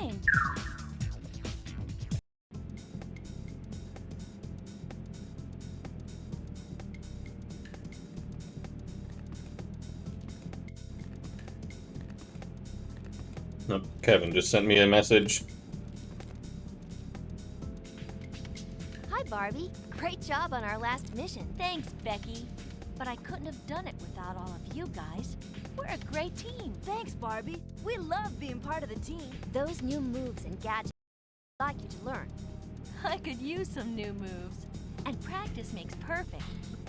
thing. No, Kevin just sent me a message. Hi, Barbie. Great job on our last mission. Thanks, Becky. But I couldn't have done it without all of you guys. We're a great team. Thanks, Barbie. We love being part of the team. Those new moves and gadgets I'd like you to learn. I could use some new moves. And practice makes perfect.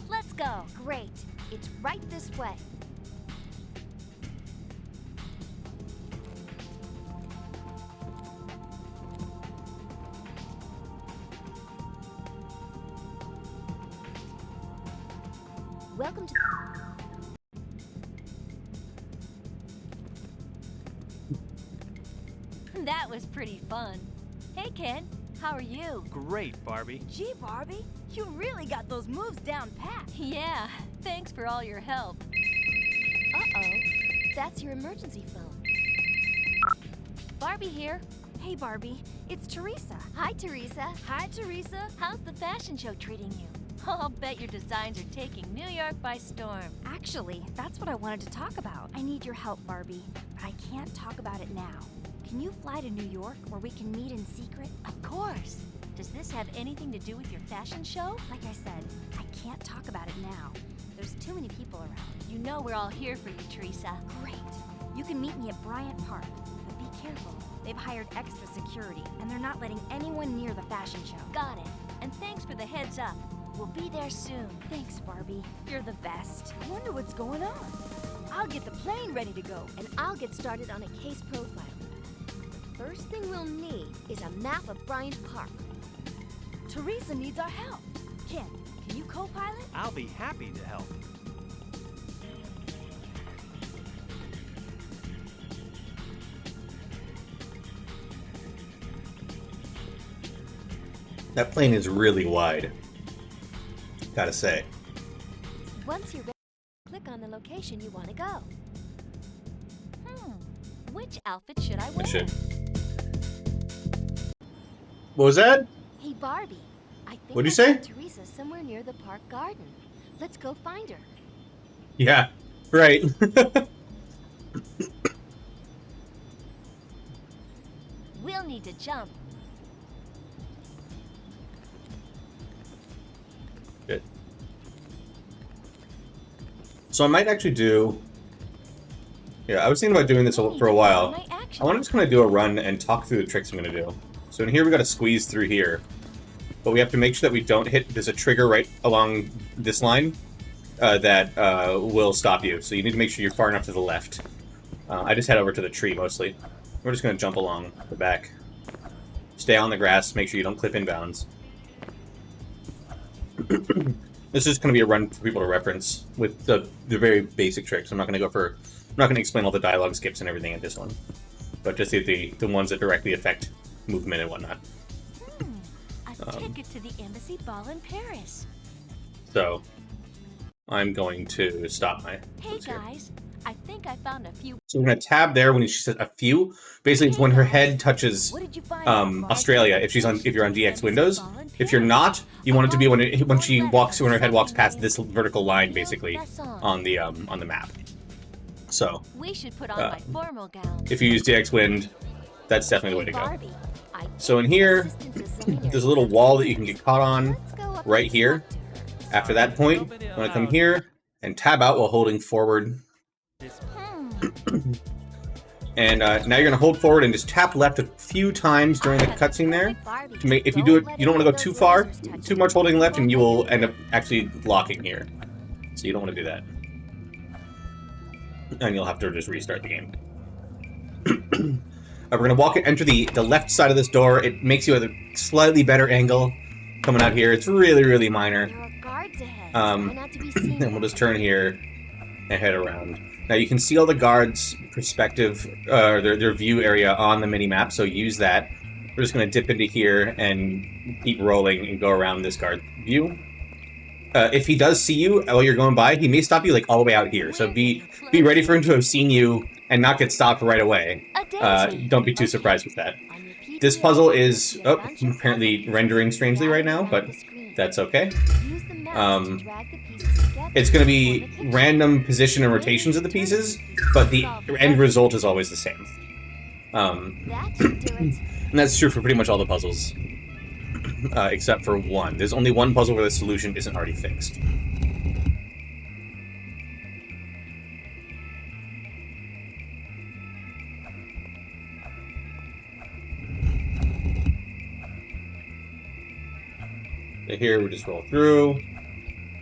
Let's go. Great. It's right this way. Welcome to... That was pretty fun. Hey, Ken. How are you? Great, Barbie. Gee, Barbie, you really got those moves down pat. Yeah, thanks for all your help. Uh-oh. That's your emergency phone. Barbie here. Hey, Barbie, it's Teresa. Hi, Teresa. Hi, Teresa. How's the fashion show treating you? I'll bet your designs are taking New York by storm. Actually, that's what I wanted to talk about. I need your help, Barbie, but I can't talk about it now. Can you fly to New York where we can meet in secret? Of course. Does this have anything to do with your fashion show? Like I said, I can't talk about it now. There's too many people around. You know we're all here for you, Teresa. Great. You can meet me at Bryant Park, but be careful. They've hired extra security, and they're not letting anyone near the fashion show. Got it. And thanks for the heads up. We'll be there soon. Thanks, Barbie. You're the best. I wonder what's going on. I'll get the plane ready to go. And I'll get started on a case profile. First thing we'll need is a map of Bryant Park. Teresa needs our help. Ken, can you co-pilot? I'll be happy to help. That plane is really wide. Gotta say. Once you're ready, click on the location you want to go. Which outfit should I wear? What was that? Hey, Barbie. I think What'd you I say? saw Teresa somewhere near the park garden. Let's go find her. Yeah, right. We'll need to jump. Good. So I might actually do... Yeah, I was thinking about doing this for a while. I want to just kind of do a run and talk through the tricks I'm going to do. So in here we got to squeeze through here. But we have to make sure that we don't hit... There's a trigger right along this line that will stop you. So you need to make sure you're far enough to the left. I just head over to the tree mostly. We're just going to jump along the back. Stay on the grass, make sure you don't clip inbounds. This is going to be a run for people to reference with the very basic tricks. I'm not going to go for... I'm not going to explain all the dialogue skips and everything in this one. But just the ones that directly affect movement and whatnot. A ticket to the embassy ball in Paris. So, I'm going to stop my... Hey guys, I think I found a few... So we're going to tab there when she says a few. Basically, it's when her head touches Australia, if you're on DX Windows. If you're not, you want it to be when her head walks past this vertical line, basically, on the map. So, we should put on my formal gown. If you use DX Wind, that's definitely the way to go. So in here, there's a little wall that you can get caught on right here. After that point, I'm going to come here and tab out while holding forward. And now you're going to hold forward and just tap left a few times during the cutscene there. If you do it, you don't want to go too far, too much holding left, and you will end up actually locking here. So you don't want to do that. And you'll have to just restart the game. We're going to enter the left side of this door. It makes you at a slightly better angle coming out here. It's really, really minor. And we'll just turn here and head around. Now you can see all the guards' perspective, their view area on the mini-map, so use that. We're just going to dip into here and keep rolling and go around this guard view. If he does see you while you're going by, he may stop you like all the way out here. So be ready for him to have seen you and not get stopped right away. Don't be too surprised with that. This puzzle is apparently rendering strangely right now, but that's okay. It's going to be random position and rotations of the pieces, but the end result is always the same. And that's true for pretty much all the puzzles, except for one. There's only one puzzle where the solution isn't already fixed. So here we just roll through.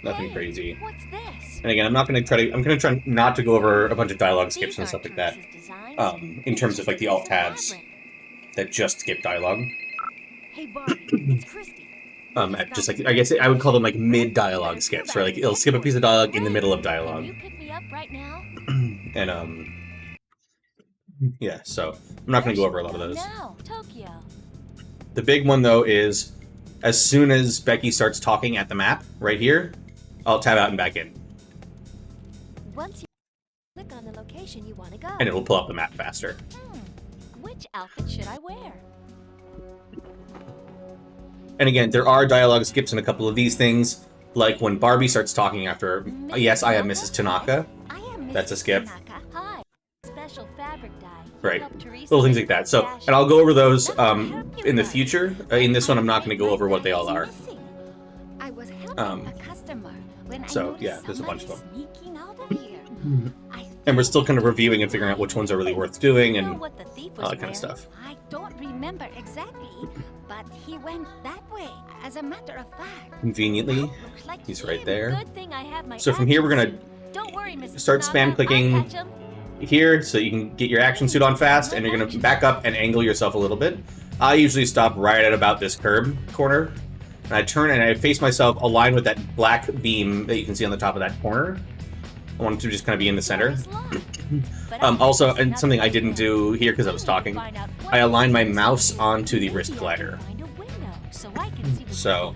Nothing crazy. What's this? And again, I'm going to try not to go over a bunch of dialogue skips and stuff like that. In terms of like the alt tabs that just skip dialogue. Hey Barbie, it's Christy. Just like, I guess I would call them like mid-dialogue skips, where like it'll skip a piece of dialogue in the middle of dialogue. Can you pick me up right now? And yeah, so I'm not going to go over a lot of those. Now, Tokyo. The big one though is, as soon as Becky starts talking at the map right here, I'll tab out and back in. Once you click on the location you want to go, And it'll pull up the map faster. Which outfit should I wear? And again, there are dialogue skips in a couple of these things, like when Barbie starts talking after, yes, I am Mrs. Tanaka. I am Mrs. That's a skip. Tanaka. Hi. Special fabric dye. Right. Help Teresa Little things like that. So, fashion. and I'll go over those in the future. In this one, I'm not going to go over what they all are. I was helping a customer when So, I yeah, there's a bunch of them. Sneaking out of here. And we're still kind of reviewing and figuring out which ones are really worth doing and what the thief all was that kind of wearing. stuff. I don't remember exactly, but he went that way. As a matter of fact, Conveniently, looks like he's him. right there. Good thing I have my So from here, we're going action suit. Don't worry, Mrs. to start Tanaka, spam clicking I'll catch him. here so you can get your action suit on fast, and you're going to back up and angle yourself a little bit. I usually stop right at about this curb corner, and I turn and I face myself aligned with that black beam that you can see on the top of that corner. I want it to just kind of be in the center. Also, and something I didn't do here because I was talking, I aligned my mouse onto the wrist glider. So,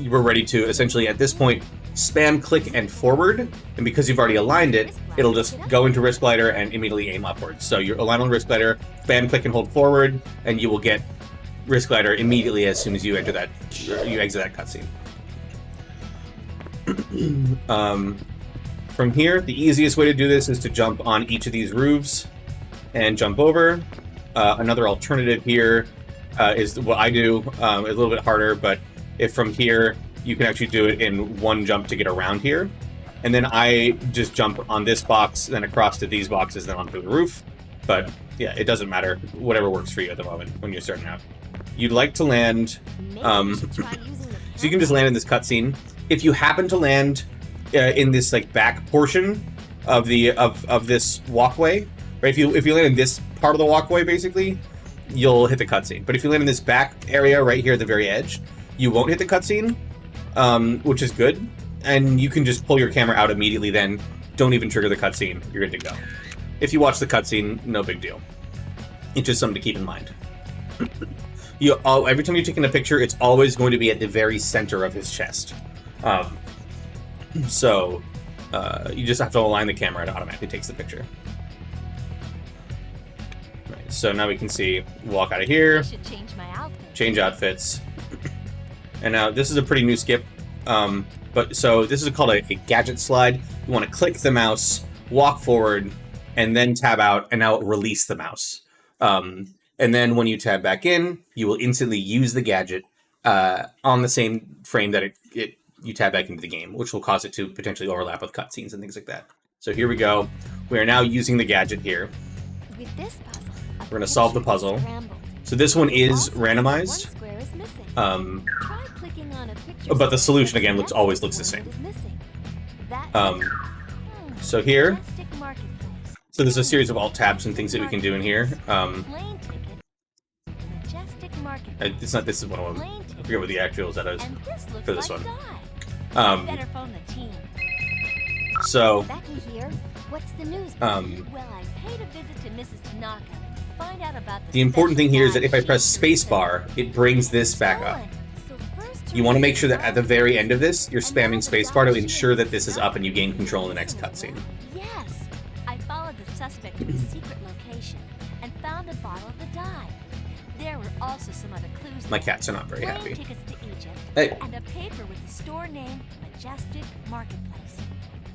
we're ready to essentially, at this point, spam click and forward, and because you've already aligned it, it'll just go into wrist glider and immediately aim upwards. So you align on wrist glider, spam click and hold forward, and you will get wrist glider immediately as soon as you enter that, you exit that cutscene. From here, the easiest way to do this is to jump on each of these roofs and jump over. Another alternative here is what I do. It's a little bit harder, but if from here, you can actually do it in one jump to get around here. And then I just jump on this box, then across to these boxes, then onto the roof. But yeah, it doesn't matter. Whatever works for you at the moment when you're starting out. You'd like to land... so you can just land in this cutscene. If you happen to land in this like back portion of the of this walkway, right? If you land in this part of the walkway, basically, you'll hit the cutscene. But if you land in this back area right here at the very edge, you won't hit the cutscene, which is good. And you can just pull your camera out immediately. Then don't even trigger the cutscene. You're good to go. If you watch the cutscene, no big deal. It's just something to keep in mind. Every time you're taking a picture, it's always going to be at the very center of his chest. So you just have to align the camera and it automatically takes the picture. Right, so now we can see, walk out of here, change outfits. And now this is a pretty new skip. So this is called a gadget slide. You want to click the mouse, walk forward, and then tab out, and now release the mouse. And then when you tab back in, you will instantly use the gadget on the same frame that you tab back into the game, which will cause it to potentially overlap with cutscenes and things like that. So here we go. We are now using the gadget here. With this puzzle, we're going to solve the puzzle. So this one is randomized. But the solution, again, always looks the same. So here, so there's a series of alt tabs and things that we can do in here. It's not, this is one of them. I forget what the actual that is for this one. So, the important thing here is that if I press spacebar, it brings this back up. you want to make sure that at the very end of this, you're spamming spacebar to ensure that this is up and you gain control in the next cutscene. Yes, I followed the suspect to the secret location and found a bottle of the dye. There were also some other clues. My cats are not very plane happy. tickets to Egypt Hey. and a paper with the store name Majestic Marketplace.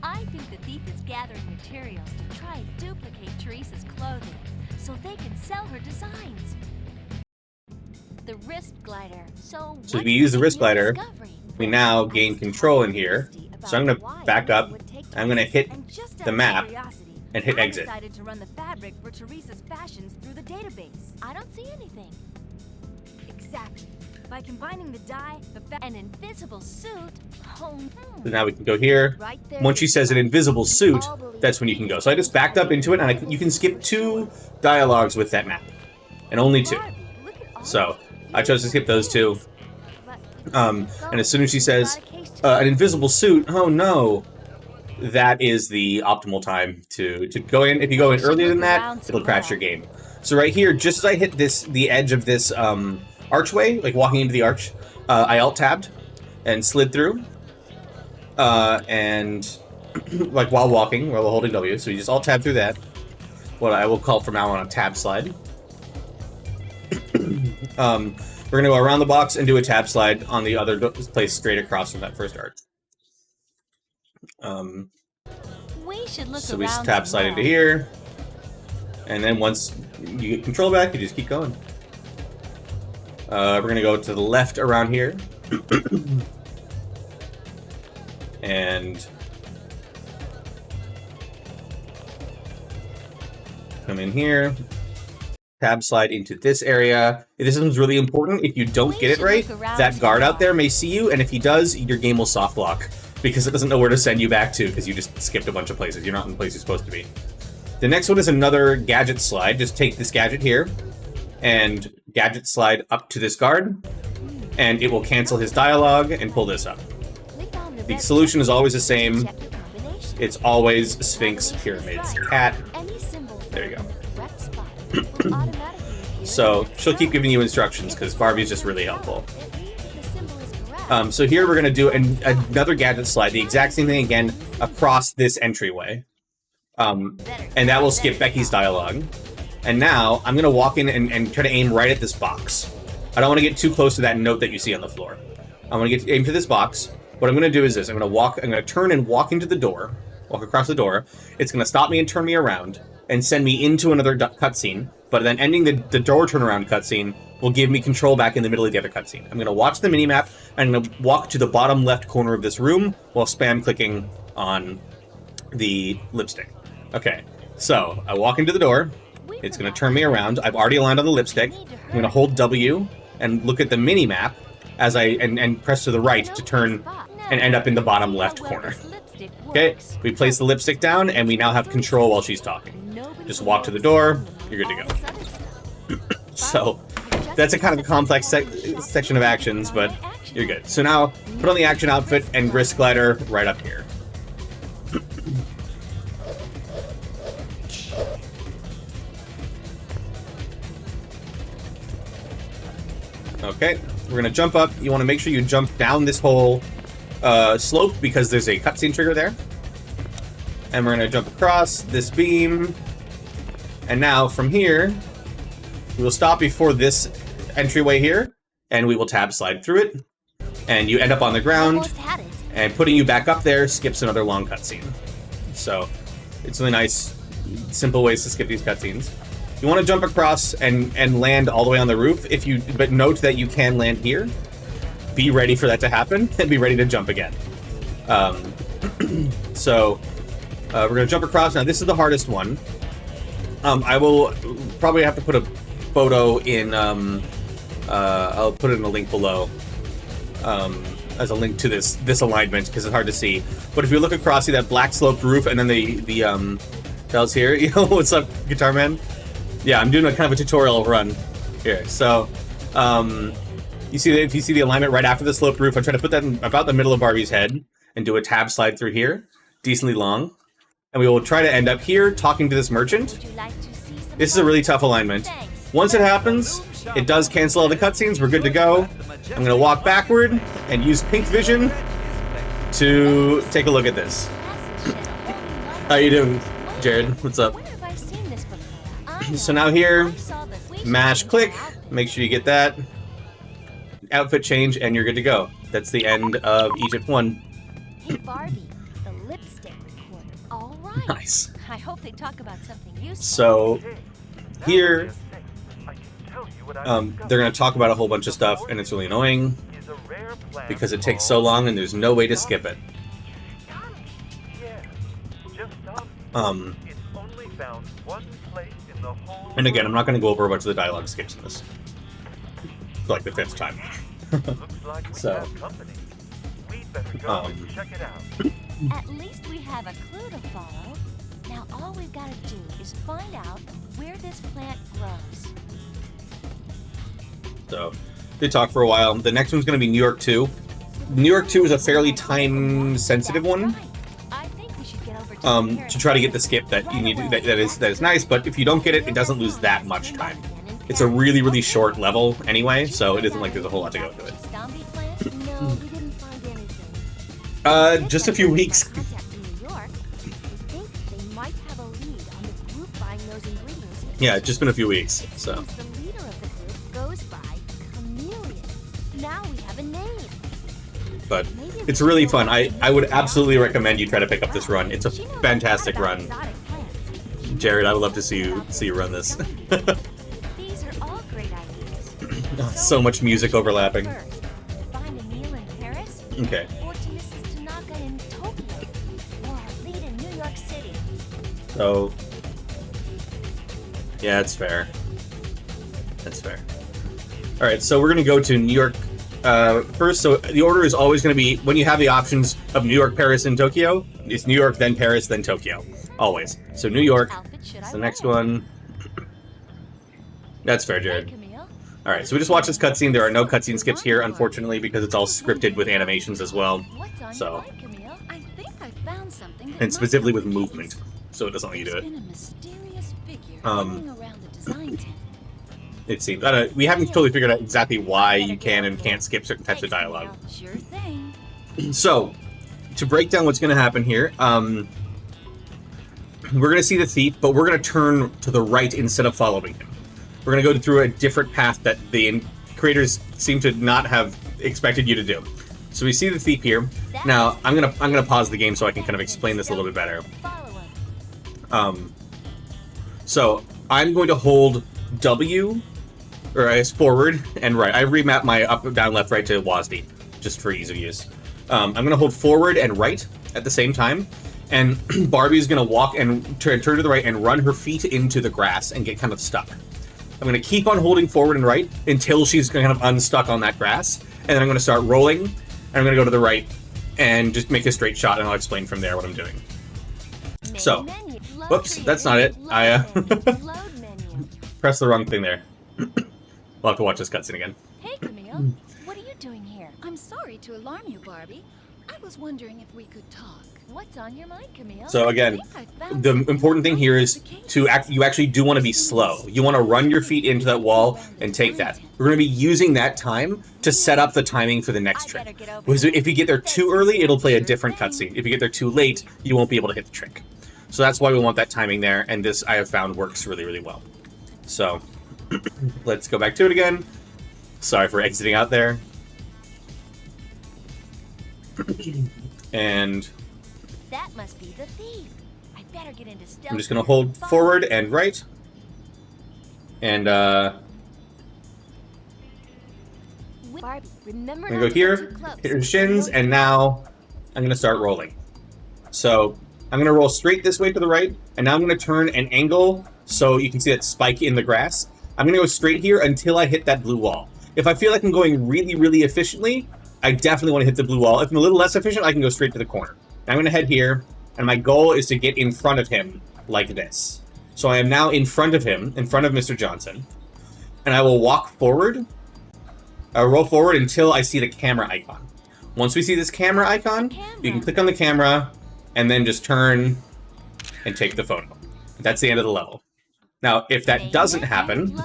I think the thief is gathering materials to try and duplicate Teresa's clothing so they can sell her designs. The wrist glider. So if we use the wrist glider, we now gain I control in was here. thirsty about So I'm gonna why back it up. would take I'm gonna hit And just the out of map curiosity, and hit I exit. decided to run the fabric for Teresa's fashions through the database. I don't see anything. Exactly. By combining the dye, An invisible suit? Oh, So now we can go here. right there. Once she says an invisible suit, that's when you can go. So I just backed up into it, and you can skip 2 dialogues with that map. And only 2. Barbie, look at all So these I chose to skip those 2. But And as soon as she says, an invisible suit, oh no, that is the optimal time to go in. If you go in earlier than that, it'll crash your game. So right here, just as I hit the edge of this archway, like walking into the arch, I alt-tabbed and slid through. And like while walking, while holding W, so you just alt-tab through that. What I will call from now on a tab slide. We're gonna go around the box and do a tab slide on the other place straight across from that first arch. we should look So we just around tab some slide into more. here, and then once you get control back, you just keep going. We're gonna go to the left around here, and come in here. Tab slide into this area. This one's really important. If you don't We get it should right, look around that some guard out more. there may see you, and if he does, your game will soft lock because it doesn't know where to send you back to because you just skipped a bunch of places. You're not in the place you're supposed to be. The next one is another gadget slide. Just take this gadget here and gadget slide up to this guard, and it will cancel his dialogue and pull this up. Click on The red solution is always the same. check the combination. It's always Sphinx, Pyramids, Cat. Any symbols that There you are go. in the correct spot will automatically appear So in the next she'll keep row. giving you instructions If because it's Barbie's just not really in the helpful. row, it means that the symbol is correct. So here we're going to do another gadget slide, the exact same thing again, across this entryway. And that will skip Becky's dialogue. And now I'm going to walk in and try to aim right at this box. I don't want to get too close to that note that you see on the floor. I'm going to aim for this box. What I'm going to do is this. I'm going to turn and walk into the door, walk across the door. It's going to stop me and turn me around and send me into another cutscene. But then ending the door turnaround cutscene will give me control back in the middle of the other cutscene. I'm going to watch the minimap, and I'm going to walk to the bottom left corner of this room while spam clicking on the lipstick. Okay, so I walk into the door. It's going to turn me around. I've already aligned on the lipstick. I'm going to hold W and look at the minimap as and press to the right to turn and end up in the bottom left corner. Okay, we place the lipstick down, and we now have control while she's talking. Just walk to the door, you're good to go. So, that's a kind of a complex section of actions, but you're good. So now, put on the action outfit and wrist glider right up here. Okay, we're gonna jump up. You want to make sure you jump down this whole slope because there's a cutscene trigger there. And we're gonna jump across this beam. And now from here, we will stop before this entryway here, and we will tab slide through it. And you end up on the ground, Almost had it. and putting you back up there skips another long cutscene. So it's really nice, simple ways to skip these cutscenes. You want to jump across and land all the way on the roof. But note that you can land here. Be ready for that to happen, and be ready to jump again. So we're gonna jump across. Now this is the hardest one. I will probably have to put a photo in. I'll put it in a link below as a link to this alignment because it's hard to see. But if you look across, see that black sloped roof, and then the tells here. You know what's up, Guitar Man? Yeah, I'm doing a kind of a tutorial run here. So, if you see the alignment right after the sloped roof, I'm trying to put that in about the middle of Barbie's head and do a tab slide through here, decently long. And we will try to end up here talking to this merchant. Would you like to see some This is a really tough alignment. Thanks. Once it happens, it does cancel all the cutscenes. We're good to go. I'm gonna walk backward and use pink vision to take a look at this. How you doing, Jared? What's up? So now here, mash click, make sure you get that. Outfit change, and you're good to go. That's the end of Egypt 1. Hey Barbie, the lipstick recorder. All right. Nice. I hope they talk about something useful. So here, they're going to talk about a whole bunch of stuff, and it's really annoying because it takes so long and there's no way to skip it. And again, I'm not going to go over a bunch of the dialogue skips in this. For like the 5th time. So, At least we have a clue to follow. Now all we've got to do is find out where this plant grows. So, they talk for a while. The next one's going to be New York 2. New York 2 is a fairly time-sensitive one. I think we should get over to try to get the skip that you need. That is nice, but if you don't get it, it doesn't lose that much time. It's a really, really short level anyway, so it isn't like there's a whole lot to go to it. No, we didn't find anything. Just a few weeks. Yeah, it's just been a few weeks, so. The leader of the group goes by Chameleon. Now we have a name. But it's really fun. I would absolutely recommend you try to pick up this run. It's a fantastic run. Jared, I would love to see you run this. These are all great ideas. So much music overlapping. Find a meal in Paris. Okay. Or to Mrs. Tanaka in Tokyo. Or lead in New York City. So, yeah, it's fair. That's fair. All right, so we're gonna go to New York first. So the order is always gonna be when you have the options of New York, Paris, and Tokyo. It's New York, then Paris, then Tokyo. Always. So New York. It's the next one. That's fair, Jared. All right, so we just watched this cutscene. There are no cutscene skips here, unfortunately, because it's all scripted with animations as well. So, and specifically with movement, so it doesn't let you do it. It seems. We haven't totally figured out exactly why you can and can't skip certain types of dialogue. Sure thing. So, to break down what's going to happen here, we're going to see the thief, but we're going to turn to the right instead of following him. We're going to go through a different path that the creators seem to not have expected you to do. So we see the thief here. Now, I'm gonna pause the game so I can kind of explain this a little bit better. So I'm going to hold W, or I guess forward and right. I remapped my up, down, left, right to WASD, just for ease of use. I'm going to hold forward and right at the same time, and Barbie's going to walk and turn to the right and run her feet into the grass and get kind of stuck. I'm going to keep on holding forward and right until she's kind of unstuck on that grass, and then I'm going to start rolling, and I'm going to go to the right and just make a straight shot, and I'll explain from there what I'm doing. So, whoops, that's not it. I pressed the wrong thing there. We'll have to watch this cutscene again. Hey, Camille. What are you doing here? I'm sorry to alarm you, Barbie. I was wondering if we could talk. What's on your mind, Camille? So again, the important thing here is to you actually do want to be slow. You want to run your feet into that wall and take that. We're going to be using that time to set up the timing for the next trick. Because if you get there too early, it'll play a different cutscene. If you get there too late, you won't be able to hit the trick. So that's why we want that timing there, and this I have found works really, really well. So let's go back to it again. Sorry for exiting out there. And that must be the thief. I better get into stealth. I'm just gonna hold forward and right. And Barbie, remember I'm gonna go here, hit her shins, and now I'm gonna start rolling. So I'm gonna roll straight this way to the right, and now I'm gonna turn an angle so you can see that spike in the grass. I'm gonna go straight here until I hit that blue wall. If I feel like I'm going really, really efficiently, I definitely want to hit the blue wall. If I'm a little less efficient, I can go straight to the corner. Now I'm going to head here, and my goal is to get in front of him like this. So I am now in front of him, in front of Mr. Johnson, and I will walk forward. I'll roll forward until I see the camera icon. Once we see this camera icon, you can click on the camera, and then just turn and take the photo. That's the end of the level. Now, if that doesn't happen,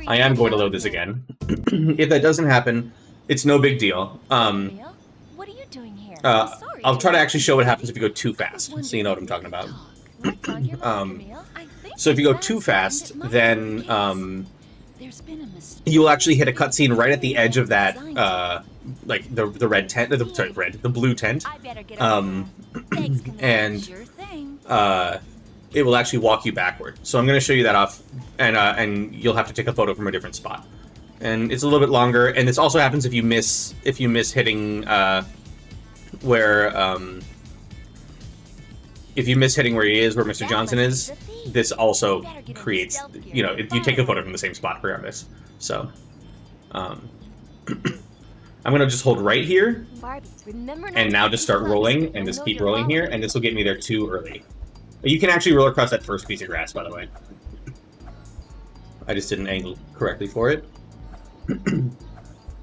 I am going to load this again. If that doesn't happen, it's no big deal. Real? What are you doing here? I'll try to actually show what happens if you go too fast, so you know what I'm talking about. What's on your mind, Camille? So if you go too fast, then you will actually hit a cutscene right at the edge of that, like the red tent, the blue tent, I better get over there. Thanks, Camille. and Sure thing. it will actually walk you backward. So I'm going to show you that off, and you'll have to take a photo from a different spot. And it's a little bit longer, and this also happens if you miss hitting where if you miss hitting where he is, where Mr. Johnson is. This also creates, you know, you take a photo from the same spot regardless. So, I'm gonna just hold right here, Barbie, remember and now just start rolling, and just keep rolling here, and this will get me there too early. You can actually roll across that first piece of grass, by the way. I just didn't angle correctly for it. So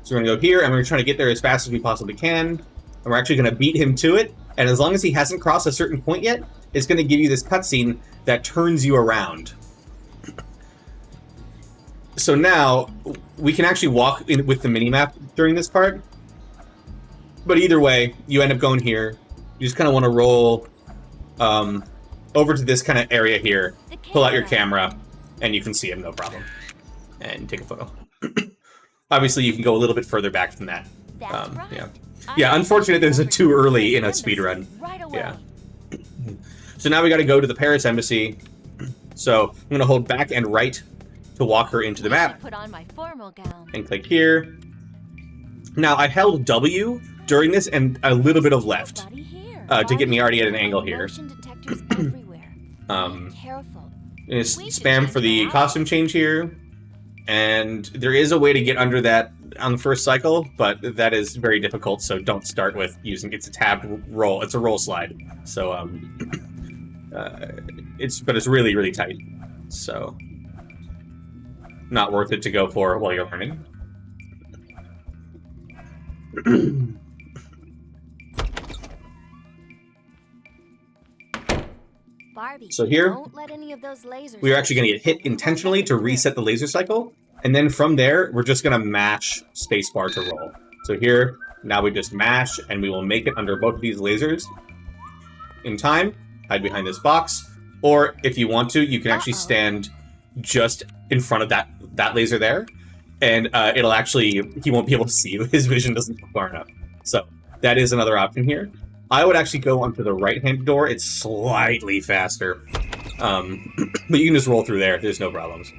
we're gonna go here, and we're trying to get there as fast as we possibly can, and we're actually gonna beat him to it. And as long as he hasn't crossed a certain point yet, it's going to give you this cutscene that turns you around. So now, we can actually walk in with the minimap during this part. But either way, you end up going here. You just kind of want to roll over to this kind of area here, pull out your camera, and you can see him, no problem. And take a photo. Obviously, you can go a little bit further back from that. That's right. Yeah. Yeah, unfortunate there's a too early in a speedrun. Right away. Yeah. So now we got to go to the Paris embassy. So I'm going to hold back and right to walk her into the I should map. put on my formal gown. And click here. Now, I held W during this and a little bit of left Nobody here. to get me already at an angle here. Motion detectors everywhere. Careful. Just We should spam change for the that. costume change here. And there is a way to get under that on the first cycle, but that is very difficult, so don't start with using it's a tabbed roll. It's a roll slide. So it's really, really tight. So not worth it to go for while you're learning. Barbie, So here, don't let any of those lasers we are actually going to get hit intentionally to reset the laser cycle, and then from there, we're just going to mash spacebar to roll. So here, now we just mash, and we will make it under both of these lasers in time, hide behind this box, or if you want to, you can actually stand just in front of that laser there, and it'll actually, he won't be able to see, his vision doesn't go far enough. So that is another option here. I would actually go onto the right-hand door. It's slightly faster. But you can just roll through there. There's no problems.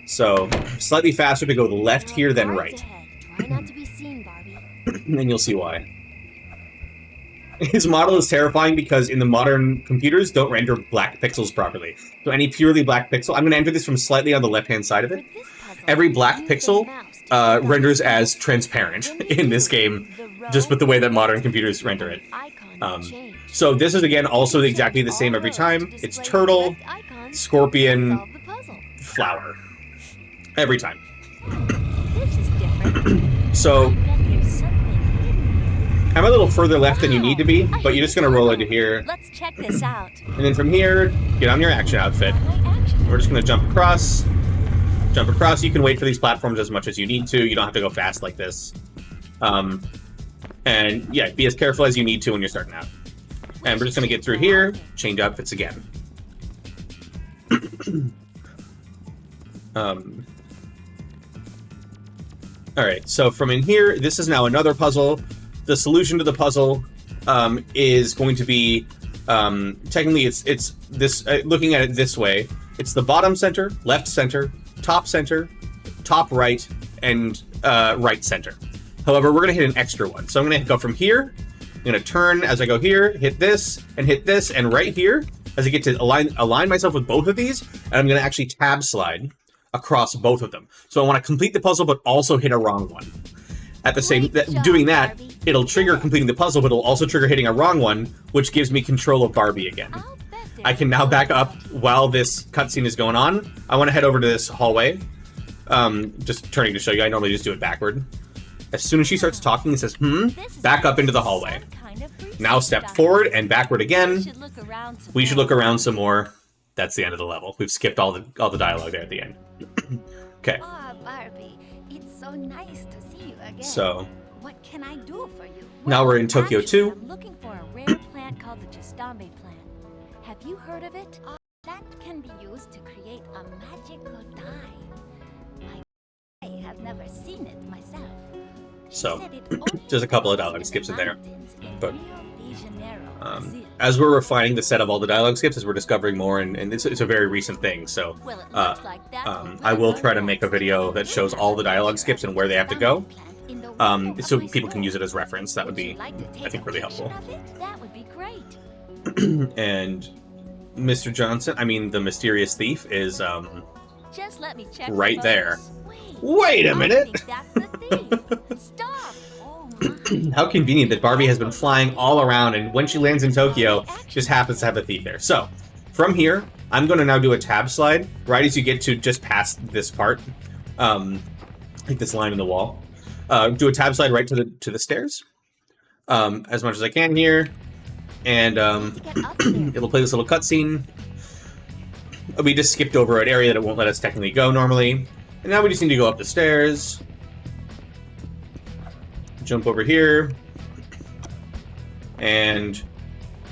So, slightly faster to go left here than right. Try not to be seen, Barbie. And you'll see why. His model is terrifying because in the modern computers don't render black pixels properly. So any purely black pixel... I'm going to enter this from slightly on the left-hand side of it. For this puzzle, Every black use the pixel mouse to click renders on as the transparent When you in this do, game, the row just with the way that modern computers render it. icon will change. So this is, again, also exactly the same every time. It's turtle, scorpion, Solve the puzzle. flower. Every time. This is different. So, I bet there's something hidden. I'm a little further left than you need to be, but you're just going to roll into here. Let's check this out. And then from here, get on your action outfit. My action. We're just going to jump across. Jump across. You can wait for these platforms as much as you need to. You don't have to go fast like this. And yeah, be as careful as you need to when you're starting out. And we're just going to get through here, change outfits again. Alright, so from in here, this is now another puzzle. The solution to the puzzle is going to be, technically it's this, looking at it this way, it's the bottom center, top right, and right center. However, we're going to hit an extra one. So I'm going to go from here, I'm going to turn as I go here, hit this, and right here, as I get to align myself with both of these, and I'm going to actually tab slide across both of them. So I want to complete the puzzle, but also hit a wrong one. At the same, doing that, it'll trigger completing the puzzle, but it'll also trigger hitting a wrong one, which gives me control of Barbie again. I can now back up while this cutscene is going on. I want to head over to this hallway. Just turning to show you, I normally just do it backward. As soon as she starts talking, it says, back up into the hallway. Now step forward and backward again. We should look around some more. That's the end of the level. We've skipped all the dialogue there at the end. Okay. Ah, Barbie, it's so nice to see you again. So What can I do for you? now we're in Tokyo Actually, 2. I'm looking for a rare plant called the Jistambe plant. Have you heard of it? That can be used to create a magical dye. I have never seen it myself. She So, said it only there's a couple of grows dialogue the skips in there, mountains in but, Rio de Janeiro, Brazil. as we're refining the set of all the dialogue skips, as we're discovering more, and it's a very recent thing, so Well, it looks like that's I will try to make a video that shows all the dialogue skips and where they have to go, so people can use it as reference. That would be, I think, really helpful. That would be great. And Mr. Johnson, I mean, the mysterious thief is, Just let me check. right the there. photos. Wait a I minute! think that's the thief. Stop. Oh my. How convenient that Barbie has been flying all around, and when she lands in Tokyo, just happens to have a thief there. So, from here, I'm going to now do a tab slide, right as you get to just past this part, like this line in the wall. Do a tab slide right to the stairs, as much as I can here, and it'll play this little cutscene. We just skipped over an area that it won't let us technically go normally, and now we just need to go up the stairs. Jump over here, and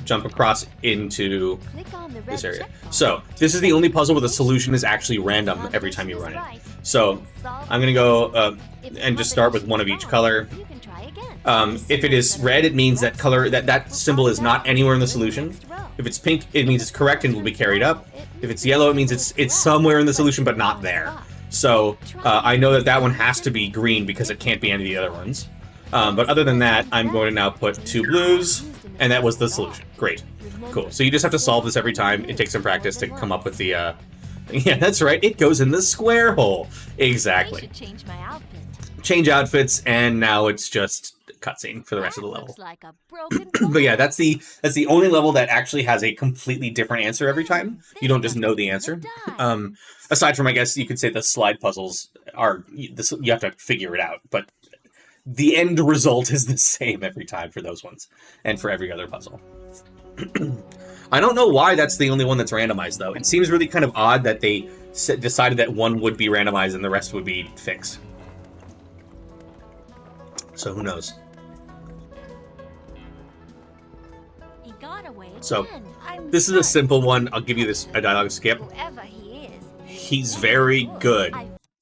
jump across into Click on the red this area. check box. So, this is the only puzzle where the solution is actually random every time you run it. So, I'm going to go and just start with one of each color. You can try again. If it is red, it means that color that symbol is not anywhere in the solution. If it's pink, it means it's correct and will be carried up. If it's yellow, it means it's somewhere in the solution but not there. So, I know that one has to be green because it can't be any of the other ones. But other than that, I'm going to now put 2 blues, and that was the solution. Great. Cool. So you just have to solve this every time. It takes some practice to come up with the, yeah, that's right. It goes in the square hole. I Exactly. should change my outfit. Change outfits, and now it's just cutscene for the rest of the level. Looks like a broken But yeah, that's the only level that actually has a completely different answer every time. You don't just know the answer. Aside from, I guess you could say the slide puzzles are you have to figure it out, but the end result is the same every time for those ones and for every other puzzle. I don't know why that's the only one that's randomized, though. It seems really kind of odd that they decided that one would be randomized and the rest would be fixed. So who knows? He got away again. So, I'm this is a sorry. simple one. I'll give you a dialogue skip. Whoever he is, He's very good.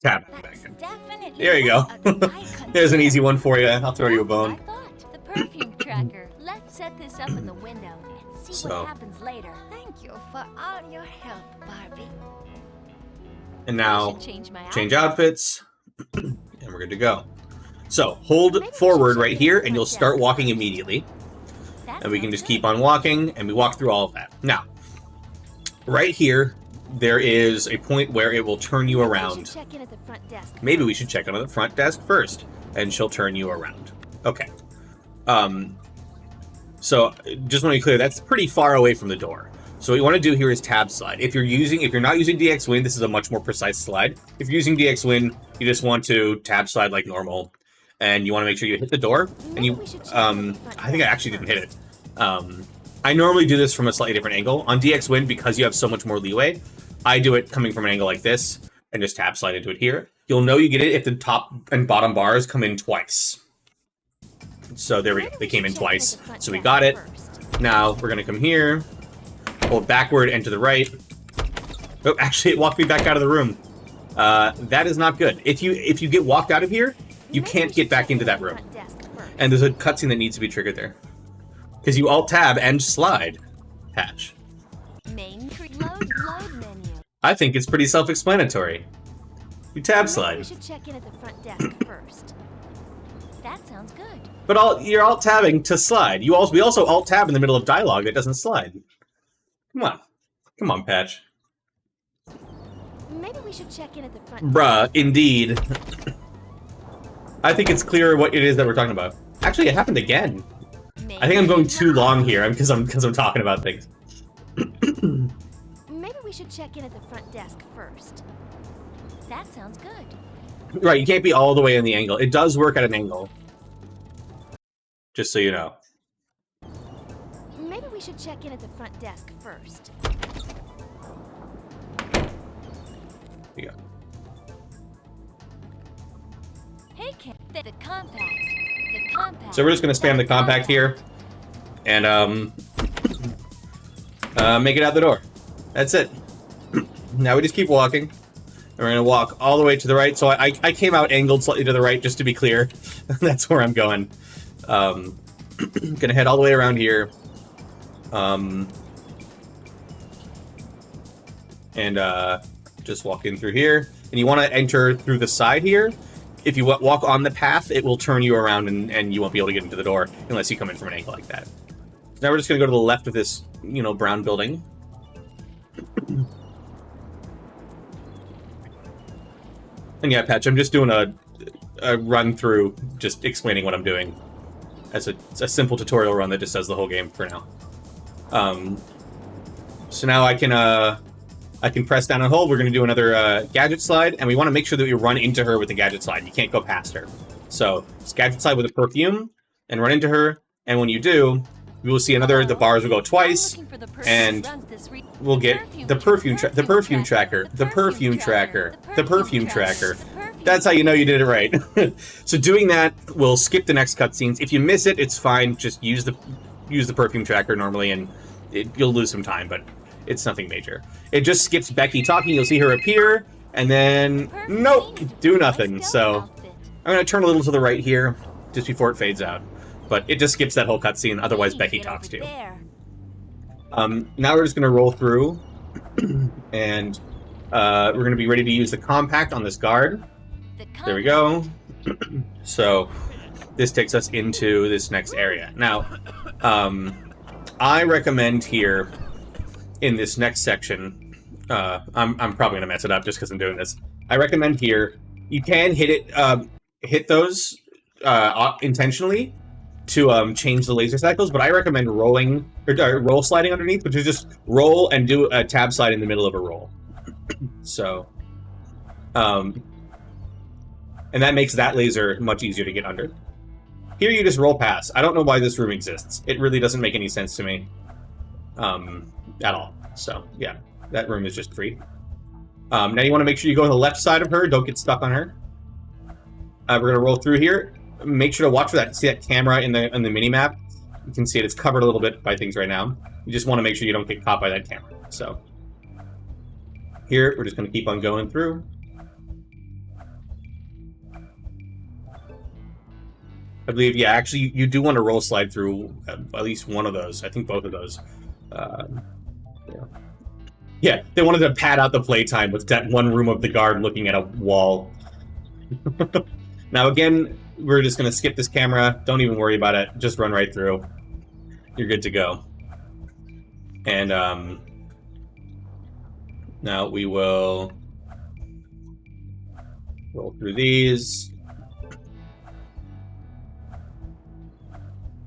Tap. that's definitely There you go. one of the icons. There's an easy one for you. I'll throw you a That's what bone. I thought. The perfume tracker. Let's set this up in the window and see So. what happens later. Thank you for all your help, Barbie. And I now, should change my change outfit. outfits, and we're good to go. So, hold forward right here, and you'll start walking immediately. That And we can sounds just good. keep on walking, and we walk through all of that. Now, right here, there is a point where it will turn you We should around. check in at the front desk. Maybe we should check on the front desk first, and she'll turn you around. Okay. So, just want to be clear, that's pretty far away from the door. So what you want to do here is tab slide. If you're not using DX Win, this is a much more precise slide. If you're using DX Win, you just want to tab slide like normal, and you want to make sure you hit the door. And you, I think I actually didn't hit it. I normally do this from a slightly different angle. On DX Win, because you have so much more leeway, I do it coming from an angle like this, and just tab slide into it here. You'll know you get it if the top and bottom bars come in twice. So there we go. They came in twice. So we got it. Now we're going to come here, hold backward and to the right. Oh, actually, it walked me back out of the room. That is not good. If you get walked out of here, you can't get back into that room. And there's a cutscene that needs to be triggered there. Because you alt-tab and slide. Hatch. Main load menu. I think it's pretty self-explanatory. You tab Maybe we slide. should check in at the front desk first. That sounds good. But you're alt-tabbing to slide. We also alt-tab in the middle of dialogue that doesn't slide. Come on. Come on, Patch. Maybe we should check in at the front Bruh, indeed. I think it's clear what it is that we're talking about. Actually, it happened again. desk. I think I'm going too long here because I'm talking about things. Maybe we should check in at the front desk first. That sounds good. Right, you can't be all the way in the angle. It does work at an angle. Just so you know. Maybe we should check in at the front desk first. There you go. Hey, kid, the compact. The compact. So we're just gonna spam the compact here, and make it out the door. That's it. Now we just keep walking. And we're gonna walk all the way to the right. So I came out angled slightly to the right, just to be clear. That's where I'm going. Gonna head all the way around here. Just walk in through here. And you want to enter through the side here. If you walk on the path, it will turn you around and you won't be able to get into the door unless you come in from an angle like that. So now we're just going to go to the left of this, brown building. And yeah, Patch, I'm just doing a run through, just explaining what I'm doing. As a simple tutorial run that just does the whole game for now. So now I can press down and hold. We're going to do another gadget slide, and we want to make sure that we run into her with the gadget slide. You can't go past her. So it's gadget slide with a perfume, and run into her, and when you do, we will see the bars will go twice, and we'll get the perfume tracker. That's how you know you did it right. So doing that will skip the next cutscenes. If you miss it, it's fine. Just use the perfume tracker normally, and you'll lose some time, but it's nothing major. It just skips Becky talking. You'll see her appear, and then nope, do nothing. So I'm gonna turn a little to the right here, just before it fades out. But it just skips that whole cutscene. Otherwise, Becky talks to you. Now we're just gonna roll through, and we're gonna be ready to use the compact on this guard. There we go. So this takes us into this next area. Now, I recommend here in this next section, I'm probably gonna mess it up just because I'm doing this. I recommend here you can hit those intentionally to change the laser cycles, but I recommend roll sliding underneath, which is just roll and do a tab slide in the middle of a roll. So, and that makes that laser much easier to get under. Here you just roll past. I don't know why this room exists. It really doesn't make any sense to me. At all. So, yeah. That room is just free. Now you want to make sure you go on the left side of her. Don't get stuck on her. We're going to roll through here. Make sure to watch for that. See that camera in the mini-map? You can see it. It's covered a little bit by things right now. You just want to make sure you don't get caught by that camera. So, here, we're just going to keep on going through. I believe, yeah, actually, you do want to roll slide through at least one of those. I think both of those. Yeah, they wanted to pad out the playtime with that one room of the guard looking at a wall. Now, again, we're just going to skip this camera. Don't even worry about it. Just run right through. You're good to go. And now we will roll through these.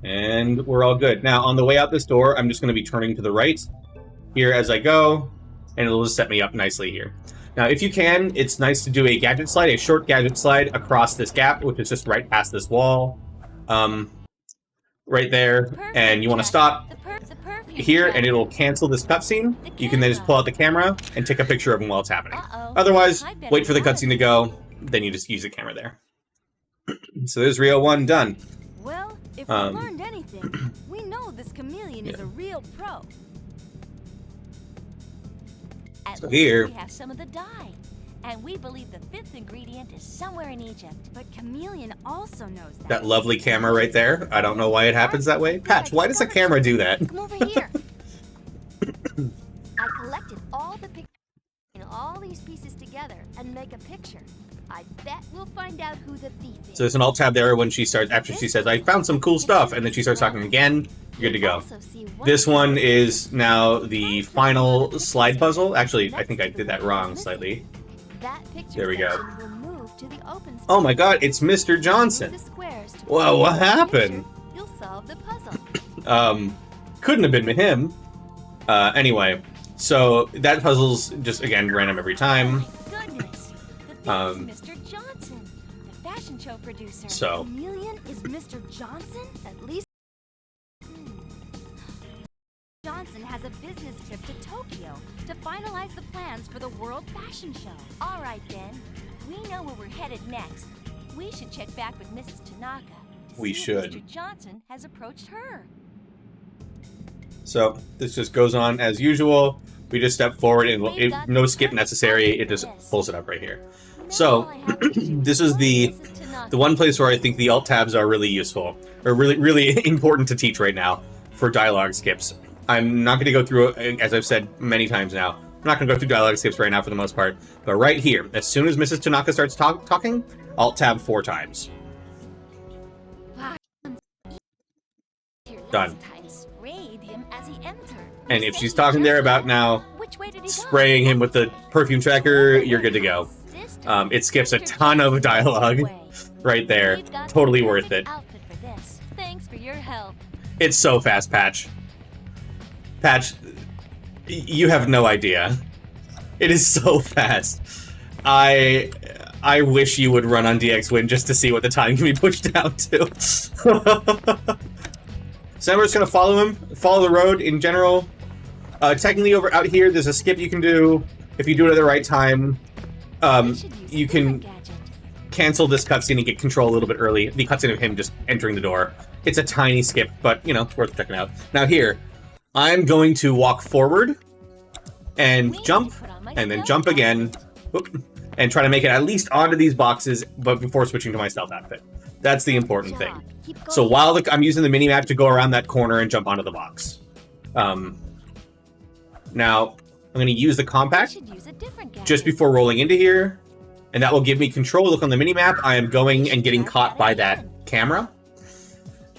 And we're all good. Now, on the way out this door, I'm just going to be turning to the right here as I go, and it'll just set me up nicely here. Now, if you can, it's nice to do a gadget slide, a short gadget slide across this gap, which is just right past this wall. Right there. And you want to stop here, and it'll cancel this cutscene. You can then just pull out the camera and take a picture of them while it's happening. Otherwise, wait for the cutscene to go, then you just use the camera there. So there's Rio 1 done. Well, if we learned anything, we know this chameleon is a real pro. At So least here- we have some of the dye, and we believe the 5th ingredient is somewhere in Egypt. But Chameleon also knows that. That lovely camera right there. I don't know why it happens that way. Patch, why does the camera do that? Come over here. I collected all the pictures and all these pieces together and make a picture. I bet we'll find out who the thief is. So there's an alt tab there when she starts, after she says, I found some cool stuff, and then she starts talking again. You're good to go. Also see one This one is now the final slide puzzle. Actually, I think I did that wrong slightly. that picture There we go. section will move to the open space. Oh my god, it's Mr. Move Johnson. the squares to Whoa, what the happened? picture. You'll solve the puzzle. Couldn't have been him. Anyway, so that puzzle's just, again, random every time. My goodness, the thief is Mr. Johnson, the fashion show producer. So, Chameleon is Mr. Johnson? At least Johnson Johnson has a business trip to Tokyo to finalize the plans for the World Fashion Show. All right, then. We know where we're headed next. We should check back with Mrs. Tanaka to We see should. if Mr. Johnson has approached her. So this just goes on as usual. We just step forward and no skip necessary. It just pulls it up right here. So this is the one place where I think the alt tabs are really useful, or really important to teach right now for dialogue skips. I'm not going to go through, as I've said many times now, I'm not going to go through dialogue skips right now for the most part, but right here, as soon as Mrs. Tanaka starts talking, alt tab 4 times. Done. And if she's talking there about now spraying him with the perfume tracker, you're good to go. It skips a ton of dialogue right there. Totally worth it. Thanks for your help. It's so fast, Patch. Patch, you have no idea. It is so fast. I wish you would run on DX Win just to see what the time can be pushed down to. So we're just gonna follow him, follow the road in general. Technically over out here, there's a skip you can do. If you do it at the right time, you can cancel this cutscene and get control a little bit early. The cutscene of him just entering the door. It's a tiny skip, but, you know, it's worth checking out. Now here, I'm going to walk forward and jump, and then jump again, and try to make it at least onto these boxes, but before switching to my stealth outfit. That's the important thing. So while I'm using the mini-map to go around that corner and jump onto the box. Now, I'm going to use the compact just before rolling into here, and that will give me control. Look on the mini-map, I am going and getting caught by that camera.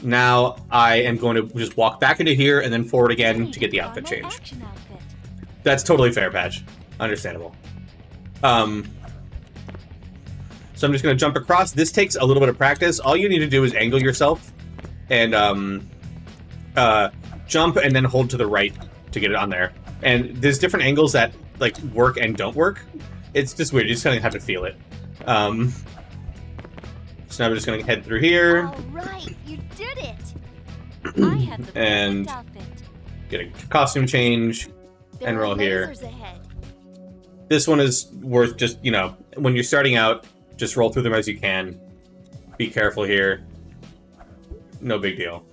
Now, I am going to just walk back into here and then forward again to get the outfit change. That's totally fair, Patch. Understandable. So I'm just going to jump across. This takes a little bit of practice. All you need to do is angle yourself and jump and then hold to the right to get it on there. And there's different angles that like work and don't work. It's just weird. You just kind of have to feel it. So now we're just going to head through here. All right, you did it. I have the and outfit. Get a costume change and roll here. Ahead. This one is worth just, you know, when you're starting out, just roll through them as you can. Be careful here. No big deal.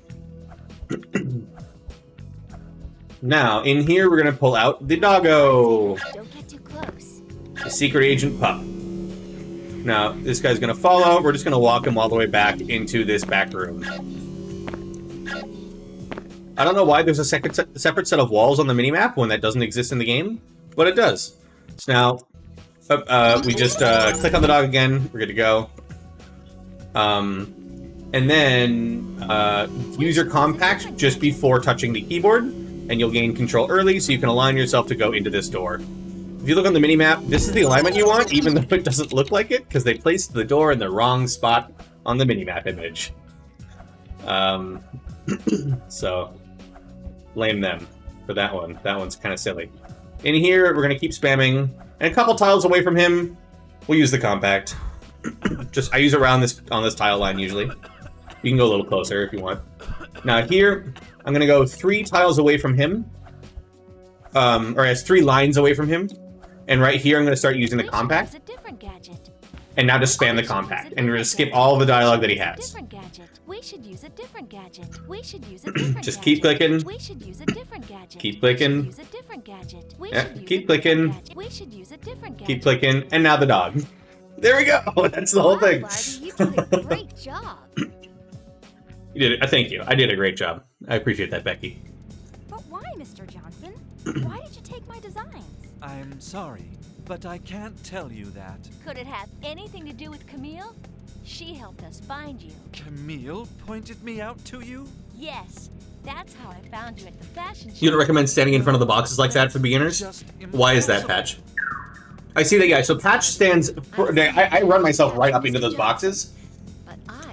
Now, in here, we're going to pull out the doggo. Don't get too close. The secret agent pup. Now, this guy's going to follow. We're just going to walk him all the way back into this back room. I don't know why there's a separate set of walls on the minimap when that doesn't exist in the game, but it does. So now, we just click on the dog again. We're good to go. And then use your compact just before touching the keyboard, and you'll gain control early so you can align yourself to go into this door. If you look on the minimap, this is the alignment you want, even though it doesn't look like it, because they placed the door in the wrong spot on the minimap image. So, blame them for that one. That one's kind of silly. In here, we're going to keep spamming, and a couple tiles away from him, we'll use the compact. I use it around on this tile line usually. You can go a little closer if you want. Now here, I'm going to go 3 tiles away from him. Or I guess 3 lines away from him. And right here, I'm going to start using the compact. And now just spam the compact. And we're going to skip all the dialogue that he has. We should use a different gadget. We should use a different just keep clicking. We should use a different gadget. Keep clicking. Use a different gadget. Keep clicking. We should use a different gadget. Keep clicking. And now the dog. There we go. That's the whole thing. Barbie, you did a great job. You did it. Thank you. I did a great job. I appreciate that, Becky. But why, Mr. Johnson? Why did you take my designs? I'm sorry, but I can't tell you that. Could it have anything to do with Camille? She helped us find you. Camille pointed me out to you? Yes, that's how I found you at the fashion show. You don't recommend standing in front of the boxes like that for beginners? Why is that, Patch? I see that guy. So Patch stands. I run myself right up into those boxes.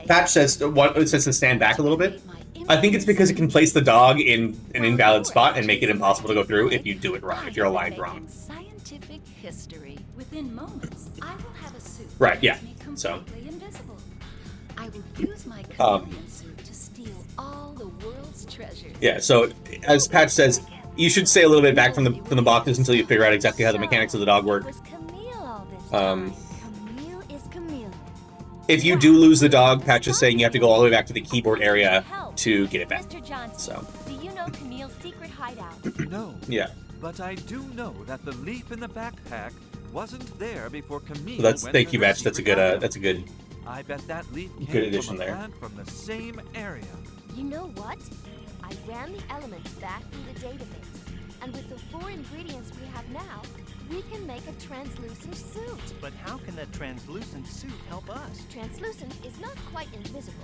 Patch says to stand back a little bit. I think it's because it can place the dog in an invalid spot and make it impossible to go through if you do it wrong, if you're aligned wrong. Scientific history. Within moments, I will have a suit. Right, yeah. So So invisible. I will use my chameleon suit to steal all the world's treasures. yeah, so as Patch says, You should stay a little bit back from the boxes until you figure out exactly how the mechanics of the dog work. It was Camille all this Um, time. Camille is Camille. If you do lose the dog, Patch is saying you have to go all the way back to the keyboard area to get it back. Mr. Johnson, So, do you know Camille's secret hideout? No, yeah. but I do know that the leaf in the backpack wasn't there before Camille. Well, went thank to you, her Batch. That's a secret good hideout. that's a good. I bet that leaf Good came addition from a there. plant from the same area. You know what? I ran the elements back through the database, and with the 4 ingredients we have now, we can make a translucent suit. But how can that translucent suit help us? Translucent is not quite invisible,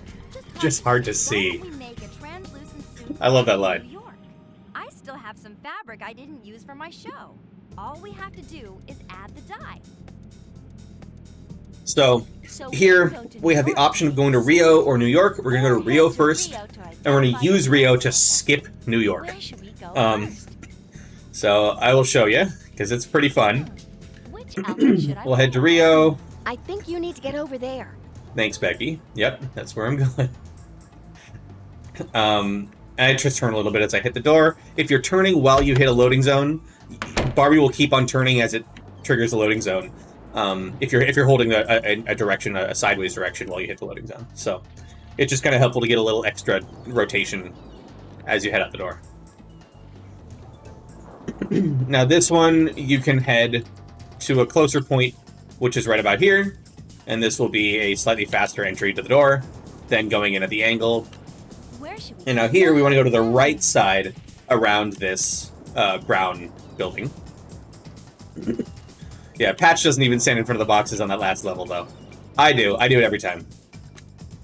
Just hard to Why see. don't we make a translucent suit I love that in line. New York? I still have some fabric I didn't use for my show. All we have to do is add the dye. So So here go to we have the New York. option of going to Rio or New York. We're gonna go to Rio Head to first, Rio to and we're gonna identify use the Rio place to sample. skip New York. Where should we go first? So I will show you because it's pretty fun. Which outfit should I We'll head to wear? Rio. I think you need to get over there. Thanks, Becky. Yep, that's where I'm going. And I just turn a little bit as I hit the door. If you're turning while you hit a loading zone, Barbie will keep on turning as it triggers the loading zone. If you're holding a direction, a sideways direction while you hit the loading zone. So it's just kind of helpful to get a little extra rotation as you head out the door. Now this one, you can head to a closer point, which is right about here. And this will be a slightly faster entry to the door than going in at the angle. Where should we And now here, we want to go to the right side around this brown building. Yeah, Patch doesn't even stand in front of the boxes on that last level, though. I do. I do it every time.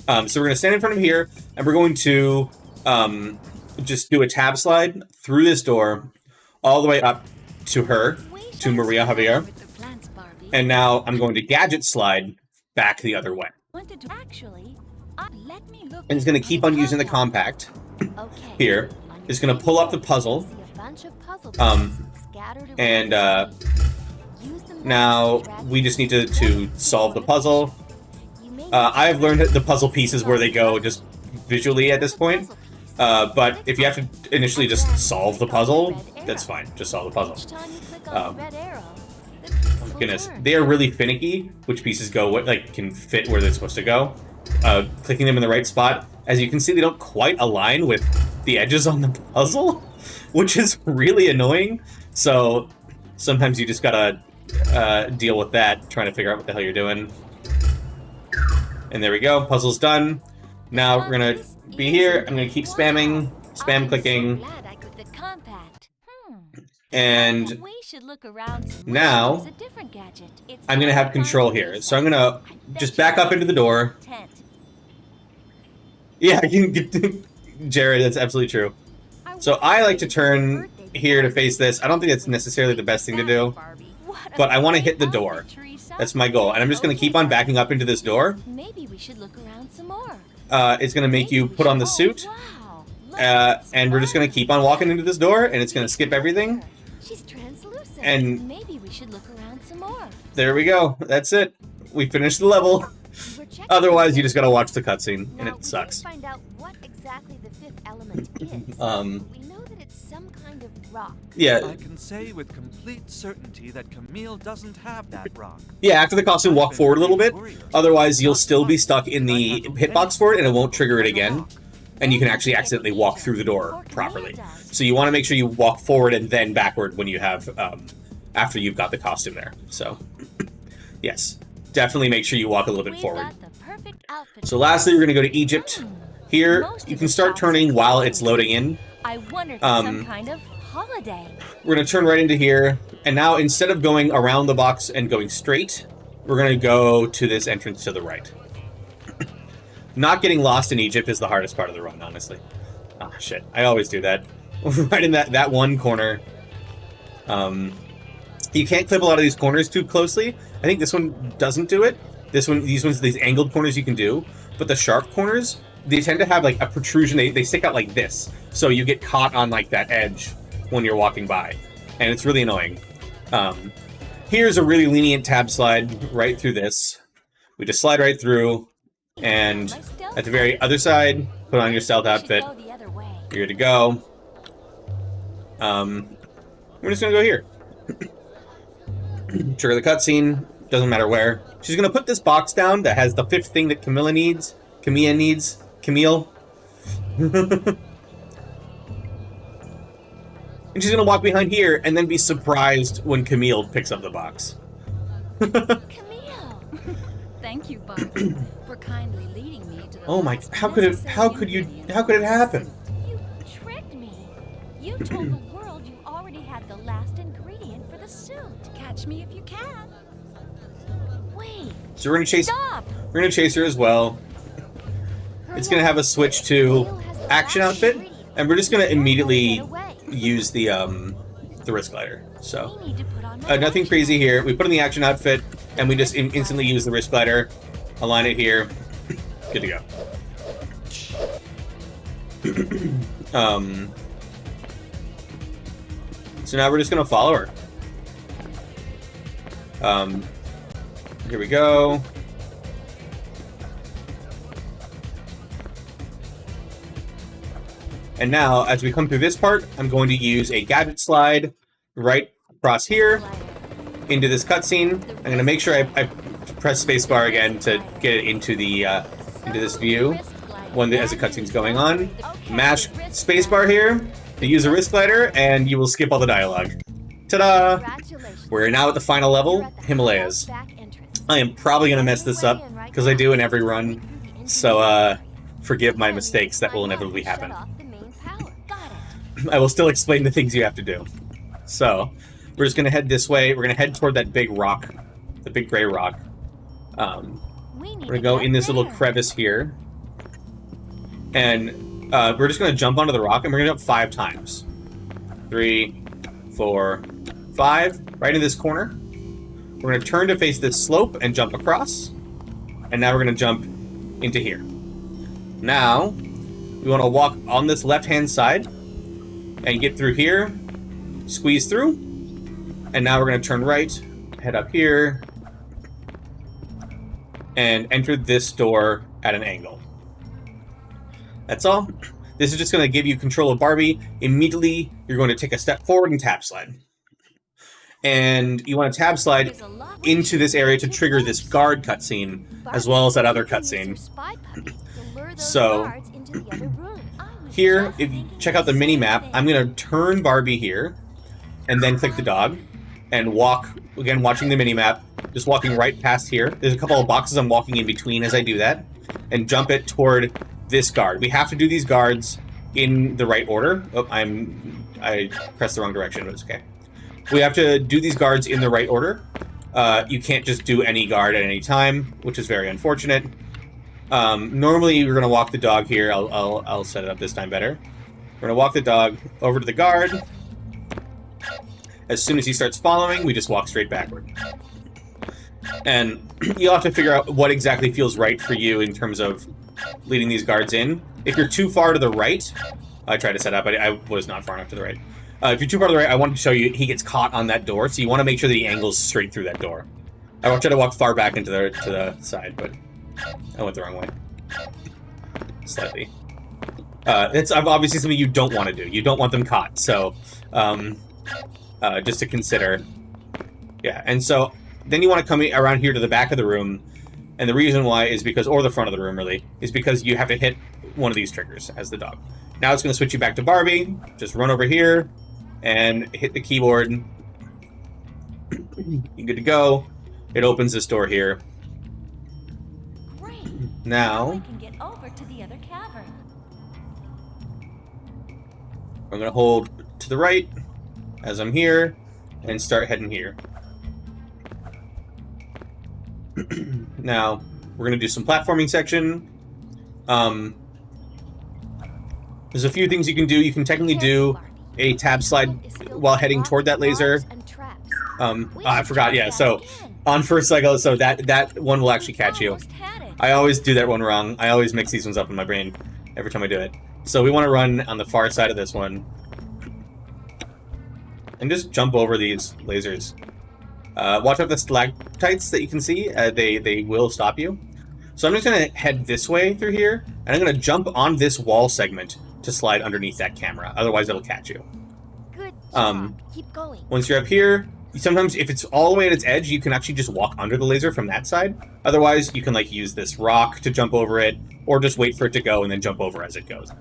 So we're going to stand in front of here, and we're going to just do a tab slide through this door all the way up to her, to Maria Javier. With the plants, Barbie. And now I'm going to gadget slide back the other way. wanted to actually let me look. And it's going to keep on using the compact Okay. here. It's going to pull up the puzzle. See a bunch of puzzle Um, pieces scattered around and, the street. Use the mouse Now, to drag we just need to them solve the one puzzle. You may need I have to learned the puzzle pieces where they go just visually at this point. But if you have to initially just solve the puzzle, that's fine. Just solve the puzzle. Each time you click on Um, the red arrow, the piece will Goodness, turn. they are really finicky. Which pieces go, can fit where they're supposed to go. Clicking them in the right spot. As you can see, they don't quite align with the edges on the puzzle, which is really annoying. So sometimes you just gotta deal with that, trying to figure out what the hell you're doing. And there we go, puzzle's done. Now we're gonna be here. I'm gonna keep spamming, spam clicking, Glad I could the compact. and We should look around some now, more. There's a different gadget. It's I'm gonna have control here. So I'm gonna just back up into the door. Tent. Yeah, you can get Jared, that's absolutely true. So I like to turn here to face this. I don't think it's necessarily the best thing to do, What a but I want to great hit the door. outfit, Teresa. That's my goal. And I'm just going to keep on backing up into this door. Maybe we should look around some more. It's going to make you put on the suit. Wow. Look, And we're just going to keep on walking into this door, and it's going to skip everything. She's translucent. And maybe we should look around some more. there we go. That's it. We finished the level. We're checking Otherwise, the you just got to watch the cutscene, and Now, it sucks. We didn't find out what exactly the fifth element is. We know that it's some kind of rock. Yeah, I can say with complete certainty that Camille doesn't have that rock. yeah. After the costume, walk forward a little bit. Otherwise, you'll still be stuck in the hitbox for it, and it won't trigger it again. And you can actually accidentally walk through the door properly. So you want to make sure you walk forward and then backward when you have, after you've got the costume there. So, yes, definitely make sure you walk a little bit We've forward. got the perfect outfit. So lastly, we're going to go to Egypt. Here, you can start turning while it's loading in. I wonder if it's some Um, kind of holiday. We're going to turn right into here. And now, instead of going around the box and going straight, we're going to go to this entrance to the right. Not getting lost in Egypt is the hardest part of the run, honestly. Ah, shit. I always do that. Right in that one corner. You can't clip a lot of these corners too closely. I think this one doesn't do it. These angled corners you can do. But the sharp corners, they tend to have like a protrusion. They stick out like this. So you get caught on like that edge when you're walking by. And it's really annoying. Here's a really lenient tab slide right through this. We just slide right through. And at the very other side, put on your stealth outfit. Go the other way. You're good to go. We're just gonna go here. Trigger the cutscene. Doesn't matter where. She's gonna put this box down that has the 5th thing that Camilla needs. Camille. And she's gonna walk behind here and then be surprised when Camille picks up the box. Camille! Thank you, Barbie, for kindly leading me to the Oh my! How could it happen? You tricked me. You told the world you already had the last ingredient for the suit. Catch me if you can. Wait. So we're gonna chase. Stop! We're gonna chase her as well. It's gonna have a switch to action outfit, and we're just gonna immediately use the wrist glider. So We need to put on my nothing crazy here. We put in the action outfit, and we just instantly use the wrist glider. Align it here. Good to go. So now we're just gonna follow her. Here we go. And now, as we come through this part, I'm going to use a gadget slide right across here into this cutscene. I'm going to make sure I press spacebar again to get it into the into this view as the cutscene's going on. Mash spacebar here to use a wrist glider, and you will skip all the dialogue. Ta-da! We're now at the final level, Himalayas. I am probably going to mess this up, because I do in every run, so forgive my mistakes that will inevitably happen. I will still explain the things you have to do. So, we're just going to head this way. We're going to head toward that big rock, the big gray rock. We're going to go in this little crevice here. And we're just going to jump onto the rock, and we're going to jump 5 times. 3, 4, 5. Right in this corner. We're going to turn to face this slope and jump across. And now we're going to jump into here. Now, we want to walk on this left-hand side and get through here, squeeze through, and now we're going to turn right, head up here, and enter this door at an angle. That's all. This is just going to give you control of Barbie. Immediately, you're going to take a step forward and tab slide. And you want to tab slide into this area to trigger this guard cutscene, as well as that other cutscene. So, here, if you check out the mini-map, I'm going to turn Barbie here, and then click the dog, and walk, again, watching the mini-map, just walking right past here. There's a couple of boxes I'm walking in between as I do that, and jump it toward this guard. We have to do these guards in the right order. Oh, I pressed the wrong direction, but it's okay. We have to do these guards in the right order. You can't just do any guard at any time, which is very unfortunate. Normally, we're going to walk the dog here. I'll set it up this time better. We're going to walk the dog over to the guard. As soon as he starts following, we just walk straight backward. And you'll have to figure out what exactly feels right for you in terms of leading these guards in. If you're too far to the right, I tried to set up, but I was not far enough to the right. If you're too far to the right, I wanted to show you he gets caught on that door, so you want to make sure that he angles straight through that door. I want you to walk far back into the side, but I went the wrong way. Slightly. It's obviously something you don't want to do. You don't want them caught, so just to consider. Yeah, and so then you want to come around here to the back of the room, and the reason why is because, or the front of the room really, is because you have to hit one of these triggers as the dog. Now it's going to switch you back to Barbie. Just run over here and hit the keyboard. You're good to go. It opens this door here. Great. Now I can get over to the other cavern. I'm going to hold to the right as I'm here and start heading here. Now, we're going to do some platforming section. There's a few things you can do. You can technically do a tab slide while heading toward that laser. I forgot, yeah, so on first cycle, so that one will actually catch you. I always do that one wrong. I always mix these ones up in my brain every time I do it. So we want to run on the far side of this one. And just jump over these lasers. Watch out the stalactites that you can see. They will stop you. So I'm just going to head this way through here, and I'm going to jump on this wall segment to slide underneath that camera. Otherwise, it'll catch you. Good Keep going. Once you're up here, sometimes if it's all the way at its edge, you can actually just walk under the laser from that side. Otherwise, you can like use this rock to jump over it, or just wait for it to go and then jump over as it goes.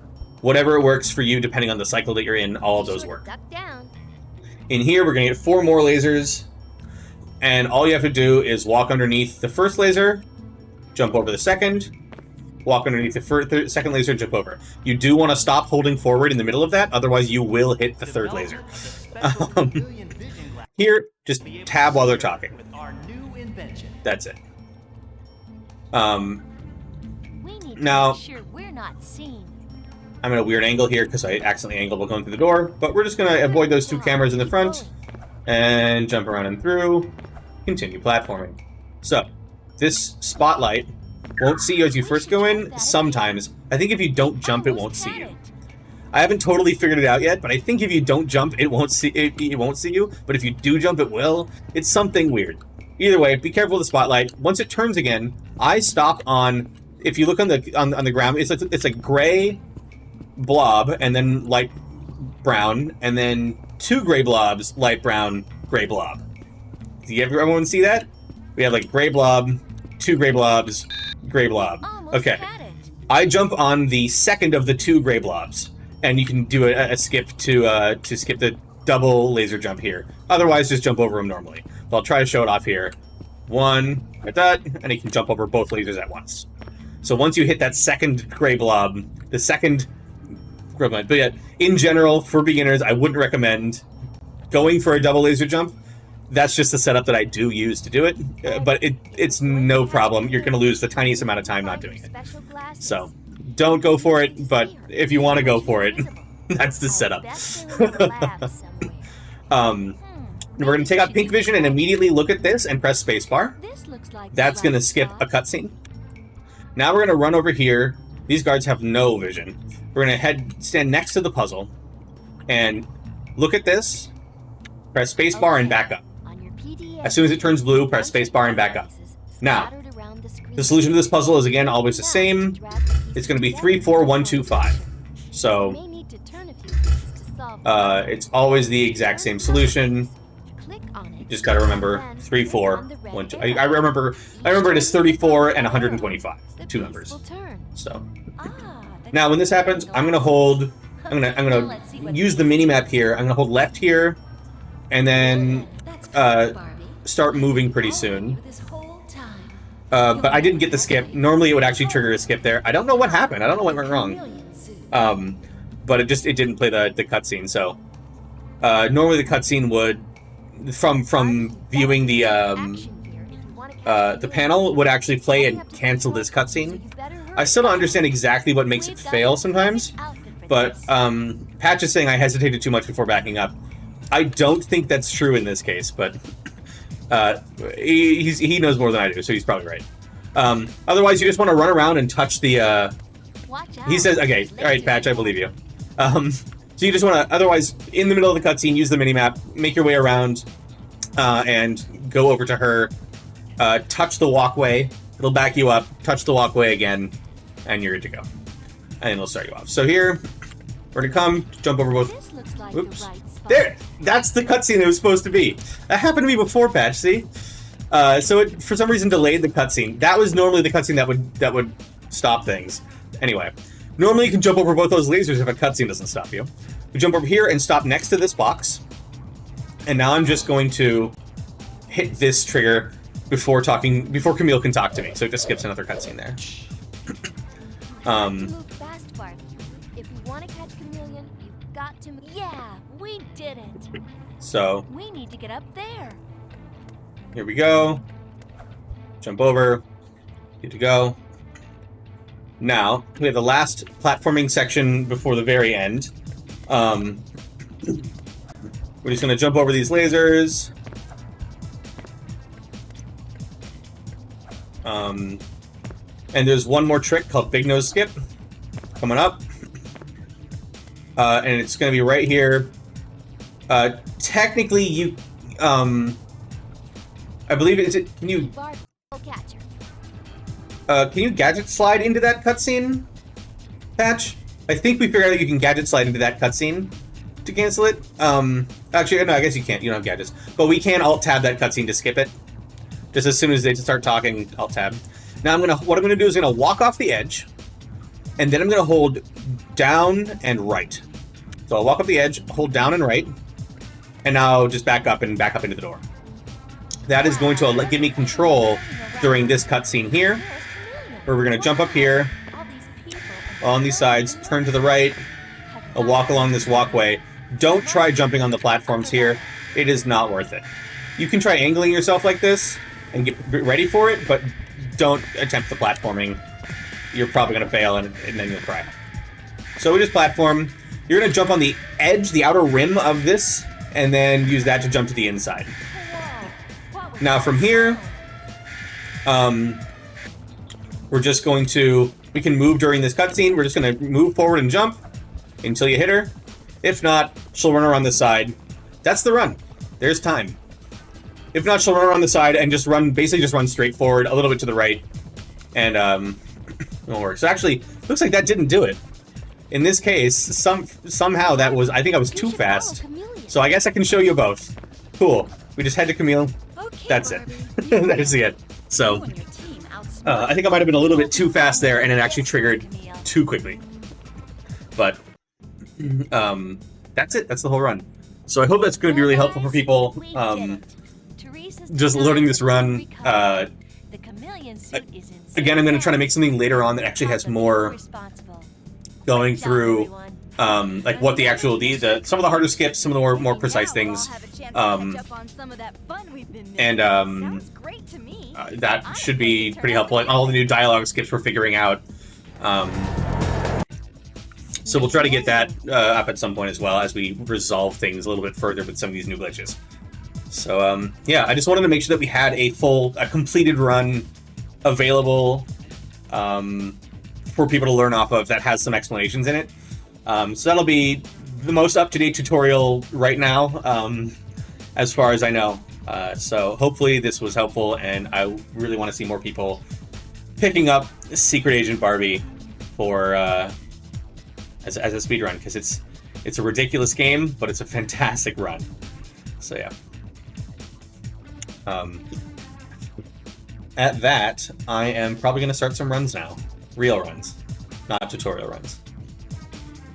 Whatever works for you, depending on the cycle that you're in, all of those work. Duck down. In here, we're gonna get 4 more lasers, and all you have to do is walk underneath the first laser, jump over the second, walk underneath the second laser, jump over. You do want to stop holding forward in the middle of that, otherwise you will hit the third laser. Here, just tab while they're talking. With our new invention. That's it. We need to Now- make sure we're not seen. I'm at a weird angle here because I accidentally angled while going through the door, but we're just going to avoid those 2 cameras in the front and jump around and through, continue platforming. So, this spotlight won't see you as you first go in, sometimes. I think if you don't jump, it won't see you. I haven't totally figured it out yet, but I think if you don't jump, it won't see you, but if you do jump, it will. It's something weird. Either way, be careful of the spotlight. Once it turns again, I stop on, if you look on the ground, it's a gray blob, and then light brown, and then 2 gray blobs, light brown, gray blob. Do everyone see that? We have like gray blob, 2 gray blobs, gray blob. Okay. Had it. I jump on the second of the 2 gray blobs, and you can do a skip to skip the double laser jump here. Otherwise, just jump over them normally. But I'll try to show it off here. 1, like that, and you can jump over both lasers at once. So once you hit that second gray blob, the second gray blob, but yeah, in general, for beginners, I wouldn't recommend going for a double laser jump. That's just the setup that I do use to do it, but it's no problem. You're going to lose the tiniest amount of time not doing it. So, don't go for it, but if you want to go for it, that's the setup. We're going to take out pink vision and immediately look at this and press spacebar. This looks like That's going to skip a cutscene. Now we're going to run over here. These guards have no vision. We're going to stand next to the puzzle and look at this, press spacebar and back up. As soon as it turns blue, press spacebar and back up. Now, the solution to this puzzle is again always the same. It's going to be 3, 4, 1, 2, 5. So, it's always the exact same solution. You just got to remember 3, 4, 1, 2. I remember it as 34 and 125, 2 numbers. So, now when this happens, I'm gonna use the mini map here. I'm gonna hold left here, and then start moving pretty soon. But I didn't get the skip. Normally it would actually trigger a skip there. I don't know what happened. I don't know what went wrong. But it didn't play the cutscene. So normally the cutscene would, from viewing the panel, would actually play and cancel this cutscene. I still don't understand exactly what makes it fail sometimes. But Patch is saying I hesitated too much before backing up. I don't think that's true in this case, but he knows more than I do, so he's probably right. Otherwise, you just want to run around and touch the... He says, okay, alright, Patch, I believe you. So you just want to, otherwise, in the middle of the cutscene, use the minimap, make your way around, and go over to her, touch the walkway, it'll back you up, touch the walkway again, and you're good to go. And it'll start you off. So here, we're gonna come, jump over both... Oops. There! That's the cutscene it was supposed to be. That happened to me before, Patch, see? So it, for some reason, delayed the cutscene. That was normally the cutscene that would stop things. Anyway, normally you can jump over both those lasers if a cutscene doesn't stop you. We jump over here and stop next to this box. And now I'm just going to hit this trigger before Camille can talk to me. So it just skips another cutscene there. Move fast, Barbie. If we want to catch Chameleon, you've got to move. Yeah, we did it. So We need to get up there. here we go. Jump over. Good to go. Now, we have the last platforming section before the very end. We're just going to jump over these lasers. And there's one more trick called Big Nose Skip coming up. And it's going to be right here. Technically, you... I believe it's... Can you... Barbie, go catch her. Can you gadget slide into that cutscene, Patch? I think we figured out that you can gadget slide into that cutscene to cancel it. Actually, no, I guess you can't. You don't have gadgets. But we can Alt-Tab that cutscene to skip it. Just as soon as they start talking, Alt-Tab. Now what I'm gonna do is gonna walk off the edge, and then I'm gonna hold down and right. So I'll walk up the edge, hold down and right, and now just back up into the door. That is going to give me control during this cutscene here, where we're gonna jump up here, on these sides, turn to the right, I'll walk along this walkway. Don't try jumping on the platforms here. It is not worth it. You can try angling yourself like this and get ready for it, but don't attempt the platforming. You're probably going to fail, and then you'll cry. So we just platform. You're going to jump on the edge, the outer rim of this, and then use that to jump to the inside. Now from here, we're just going to... We can move during this cutscene. We're just going to move forward and jump until you hit her. If not, she'll run around the side. That's the run. There's time. If not, she'll run around the side and basically just run straight forward, a little bit to the right, and it won't work. So actually, looks like that didn't do it. In this case, somehow that was, I think I was too fast. So I guess I can show you both. Cool. We just head to Camille. That's it. That is it. So, I think I might have been a little bit too fast there, and it actually triggered too quickly. But, that's it. That's the whole run. So I hope that's going to be really helpful for people. Just learning this run. Again, I'm going to try to make something later on that actually has more going through, like what the actual some of the harder skips, some of the more precise things, and that should be pretty helpful. Like all the new dialogue skips we're figuring out. So we'll try to get that up at some point as well as we resolve things a little bit further with some of these new glitches. So, yeah, I just wanted to make sure that we had a completed run available for people to learn off of that has some explanations in it. So that'll be the most up-to-date tutorial right now, as far as I know. So hopefully this was helpful, and I really want to see more people picking up Secret Agent Barbie for... as a speedrun, because it's a ridiculous game, but it's a fantastic run. So yeah. At that, I am probably going to start some runs now. Real runs, not tutorial runs.